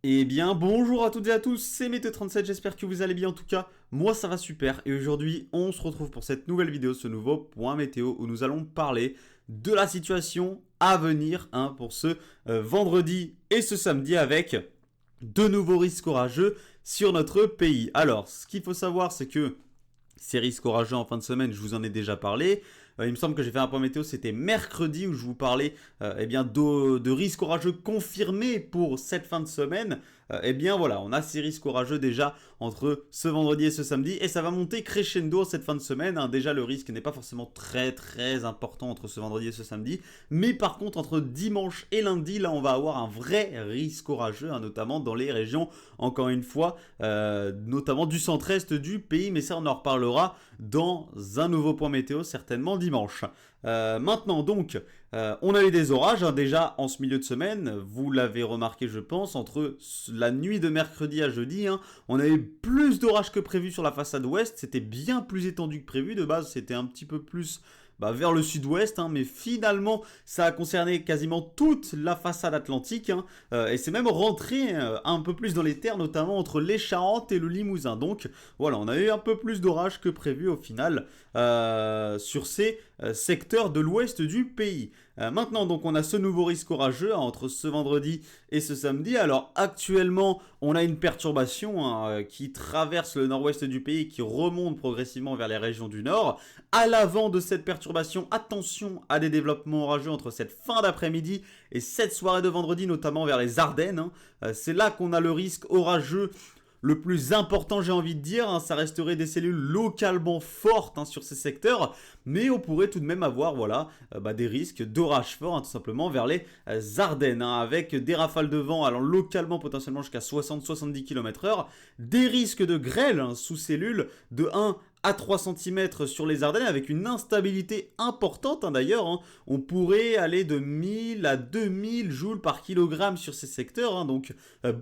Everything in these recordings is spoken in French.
Eh bien, bonjour à toutes et à tous, c'est Météo37, j'espère que vous allez bien. En tout cas, moi ça va super. Et aujourd'hui, on se retrouve pour cette nouvelle vidéo, ce nouveau point météo où nous allons parler de la situation à venir pour ce vendredi et ce samedi avec de nouveaux risques orageux sur notre pays. Alors, ce qu'il faut savoir, c'est que ces risques orageux en fin de semaine, je vous en ai déjà parlé. Il me semble que j'ai fait un point météo, c'était mercredi où je vous parlais de risques orageux confirmés pour cette fin de semaine. Eh bien voilà, on a ces risques orageux déjà entre ce vendredi et ce samedi et ça va monter crescendo cette fin de semaine. Déjà le risque n'est pas forcément très important entre ce vendredi et ce samedi, mais par contre entre dimanche et lundi, là on va avoir un vrai risque orageux, notamment dans les régions, encore une fois, notamment du centre-est du pays, mais ça on en reparlera dans un nouveau point météo certainement dimanche. Maintenant donc, on a eu des orages déjà en ce milieu de semaine, vous l'avez remarqué je pense, entre la nuit de mercredi à jeudi, on a eu plus d'orages que prévu sur la façade ouest, c'était bien plus étendu que prévu, de base c'était un petit peu plus vers le sud-ouest, mais finalement ça a concerné quasiment toute la façade atlantique, et c'est même rentré un peu plus dans les terres, notamment entre les Charentes et le Limousin. Donc voilà, on a eu un peu plus d'orages que prévu au final sur ces secteurs de l'ouest du pays. Maintenant donc on a ce nouveau risque orageux entre ce vendredi et ce samedi. Alors actuellement on a une perturbation qui traverse le nord-ouest du pays et qui remonte progressivement vers les régions du nord. À l'avant de cette perturbation, attention à des développements orageux entre cette fin d'après-midi et cette soirée de vendredi, notamment vers les Ardennes. C'est là qu'on a le risque orageux le plus important, j'ai envie de dire. Ça resterait des cellules localement fortes sur ces secteurs, mais on pourrait tout de même avoir des risques d'orage fort, tout simplement vers les Ardennes, avec des rafales de vent allant localement potentiellement jusqu'à 60-70 km/h, des risques de grêle sous cellules de 1 à 3 cm sur les Ardennes avec une instabilité importante d'ailleurs. On pourrait aller de 1000 à 2000 joules par kilogramme sur ces secteurs, donc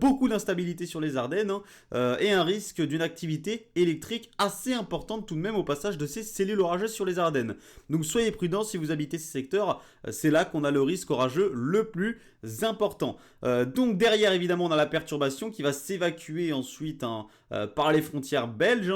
beaucoup d'instabilité sur les Ardennes et un risque d'une activité électrique assez importante tout de même au passage de ces cellules orageuses sur les Ardennes. Donc soyez prudents si vous habitez ces secteurs, c'est là qu'on a le risque orageux le plus important. Donc derrière évidemment on a la perturbation qui va s'évacuer ensuite par les frontières belges.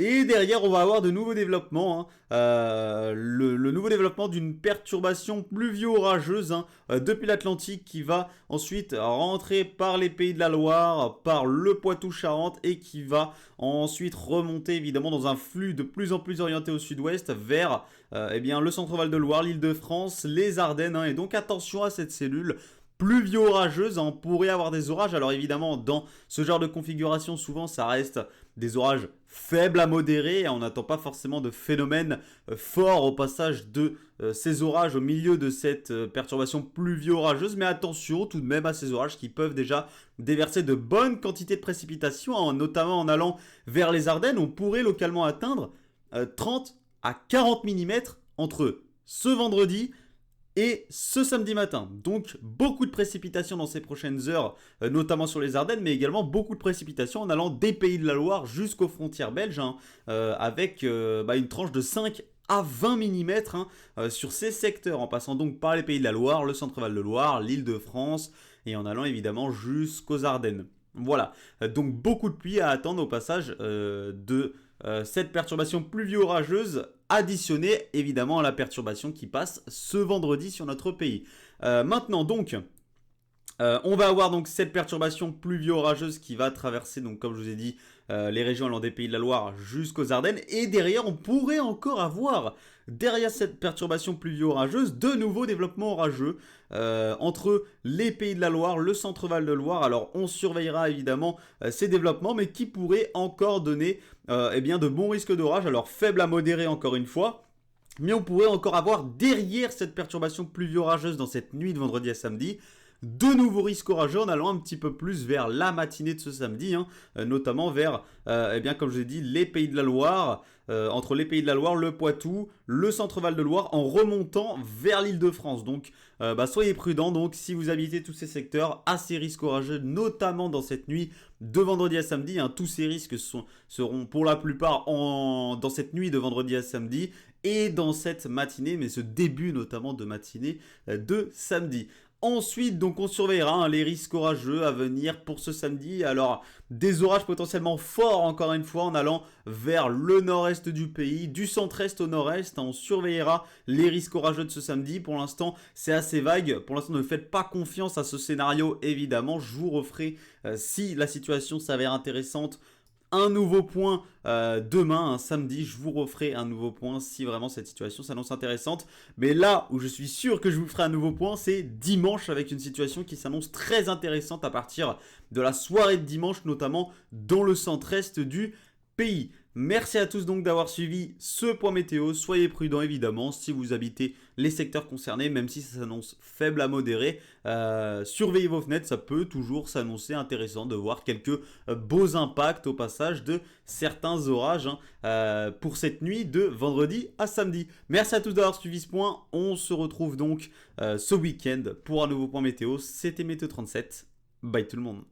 Et derrière, on va avoir de nouveaux développements. Le nouveau développement d'une perturbation pluvio-orageuse depuis l'Atlantique qui va ensuite rentrer par les Pays de la Loire, par le Poitou-Charentes et qui va ensuite remonter évidemment dans un flux de plus en plus orienté au sud-ouest vers le centre-val de Loire, l'Île-de-France, les Ardennes. Et donc attention à cette cellule pluvio-orageuse, on pourrait avoir des orages. Alors évidemment, dans ce genre de configuration, souvent ça reste des orages faibles à modérés. On n'attend pas forcément de phénomènes forts au passage de ces orages au milieu de cette perturbation pluvio-orageuse. Mais attention tout de même à ces orages qui peuvent déjà déverser de bonnes quantités de précipitations, notamment en allant vers les Ardennes. On pourrait localement atteindre 30 à 40 mm entre ce vendredi et ce samedi matin. Donc beaucoup de précipitations dans ces prochaines heures, notamment sur les Ardennes, mais également beaucoup de précipitations en allant des Pays de la Loire jusqu'aux frontières belges, avec une tranche de 5 à 20 mm sur ces secteurs, en passant donc par les Pays de la Loire, le centre-val de Loire, l'Île-de-France, et en allant évidemment jusqu'aux Ardennes. Voilà, donc beaucoup de pluie à attendre au passage de cette perturbation pluvio-orageuse additionnée évidemment à la perturbation qui passe ce vendredi sur notre pays. Maintenant donc, on va avoir donc cette perturbation pluvio-orageuse qui va traverser, donc comme je vous ai dit, les régions allant des Pays de la Loire jusqu'aux Ardennes. Et derrière, on pourrait encore avoir, derrière cette perturbation pluvio-orageuse, de nouveaux développements orageux entre les Pays de la Loire, le centre-val de Loire. Alors on surveillera évidemment ces développements, mais qui pourraient encore donner de bons risques d'orage. Alors faible à modéré encore une fois. Mais on pourrait encore avoir derrière cette perturbation pluvio-orageuse dans cette nuit de vendredi à samedi de nouveaux risques orageux en allant un petit peu plus vers la matinée de ce samedi, notamment vers, comme je vous ai dit, les Pays de la Loire, entre les Pays de la Loire, le Poitou, le centre-val de Loire, en remontant vers l'Île-de-France. Donc, soyez prudents, donc, si vous habitez tous ces secteurs, à ces risques orageux, notamment dans cette nuit de vendredi à samedi. Tous ces risques seront pour la plupart dans cette nuit de vendredi à samedi et dans cette matinée, mais ce début notamment de matinée de samedi. Ensuite, donc on surveillera les risques orageux à venir pour ce samedi. Alors, des orages potentiellement forts encore une fois en allant vers le nord-est du pays, du centre-est au nord-est. On surveillera les risques orageux de ce samedi. Pour l'instant, c'est assez vague. Pour l'instant, ne faites pas confiance à ce scénario, évidemment. Je vous referai, si la situation s'avère intéressante, un nouveau point demain, un samedi, je vous referai un nouveau point si vraiment cette situation s'annonce intéressante. Mais là où je suis sûr que je vous ferai un nouveau point, c'est dimanche avec une situation qui s'annonce très intéressante à partir de la soirée de dimanche, notamment dans le centre-est du pays. Merci à tous donc d'avoir suivi ce point météo. Soyez prudents évidemment si vous habitez les secteurs concernés, même si ça s'annonce faible à modéré. Surveillez vos fenêtres, ça peut toujours s'annoncer intéressant de voir quelques beaux impacts au passage de certains orages pour cette nuit de vendredi à samedi. Merci à tous d'avoir suivi ce point. On se retrouve donc ce week-end pour un nouveau point météo. C'était Météo 37. Bye tout le monde.